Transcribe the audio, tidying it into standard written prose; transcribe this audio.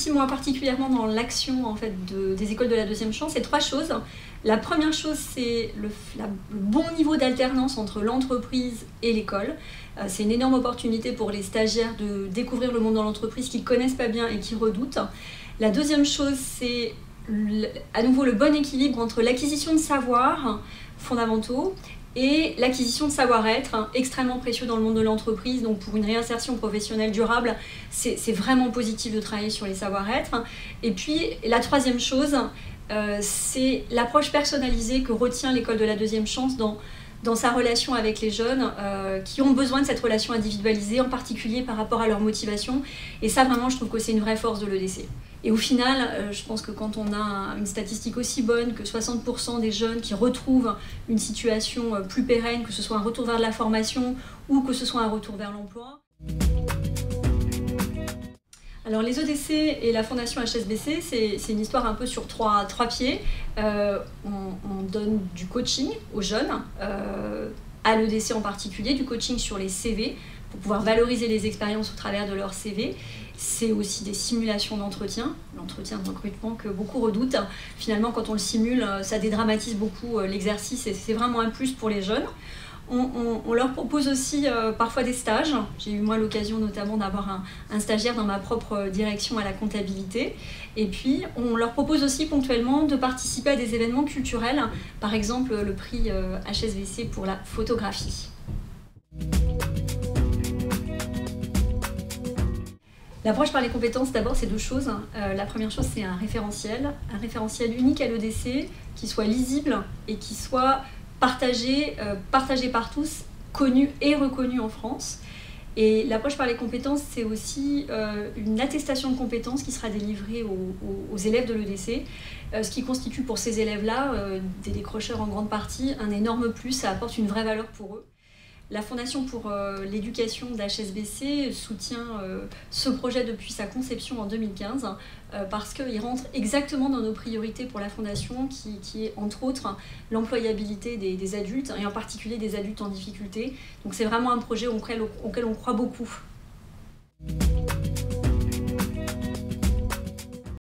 aussi moi particulièrement dans l'action en fait, des écoles de la deuxième chance, c'est 3 choses. La première chose, c'est le bon niveau d'alternance entre l'entreprise et l'école. C'est une énorme opportunité pour les stagiaires de découvrir le monde dans l'entreprise qu'ils ne connaissent pas bien et qu'ils redoutent. La deuxième chose, c'est à nouveau le bon équilibre entre l'acquisition de savoirs fondamentaux et l'acquisition de savoir-être, extrêmement précieux dans le monde de l'entreprise. Donc pour une réinsertion professionnelle durable, c'est vraiment positif de travailler sur les savoir-être. Et puis la troisième chose, c'est l'approche personnalisée que retient l'école de la deuxième chance dans sa relation avec les jeunes qui ont besoin de cette relation individualisée, en particulier par rapport à leur motivation. Et ça, vraiment, je trouve que c'est une vraie force de l'EDC. Et au final, je pense que quand on a une statistique aussi bonne que 60% des jeunes qui retrouvent une situation plus pérenne, que ce soit un retour vers de la formation ou que ce soit un retour vers l'emploi. Alors les EDC et la Fondation HSBC, c'est une histoire un peu sur trois pieds. On donne du coaching aux jeunes, à l'EDC en particulier, du coaching sur les CV, pour pouvoir valoriser les expériences au travers de leur CV. C'est aussi des simulations d'entretien, l'entretien de recrutement que beaucoup redoutent. Finalement, quand on le simule, ça dédramatise beaucoup l'exercice et c'est vraiment un plus pour les jeunes. On leur propose aussi parfois des stages. J'ai eu moi l'occasion notamment d'avoir un stagiaire dans ma propre direction à la comptabilité. Et puis on leur propose aussi ponctuellement de participer à des événements culturels, par exemple le prix HSBC pour la photographie. L'approche par les compétences, d'abord, c'est 2 choses. La première chose, c'est un référentiel unique à l'EDC, qui soit lisible et qui soit partagé par tous, connu et reconnu en France. Et l'approche par les compétences, c'est aussi une attestation de compétences qui sera délivrée aux élèves de l'EDC, ce qui constitue pour ces élèves-là, des décrocheurs en grande partie, un énorme plus, ça apporte une vraie valeur pour eux. La Fondation pour l'éducation d'HSBC soutient ce projet depuis sa conception en 2015 parce qu'il rentre exactement dans nos priorités pour la Fondation qui est entre autres l'employabilité des adultes et en particulier des adultes en difficulté. Donc c'est vraiment un projet auquel on croit beaucoup.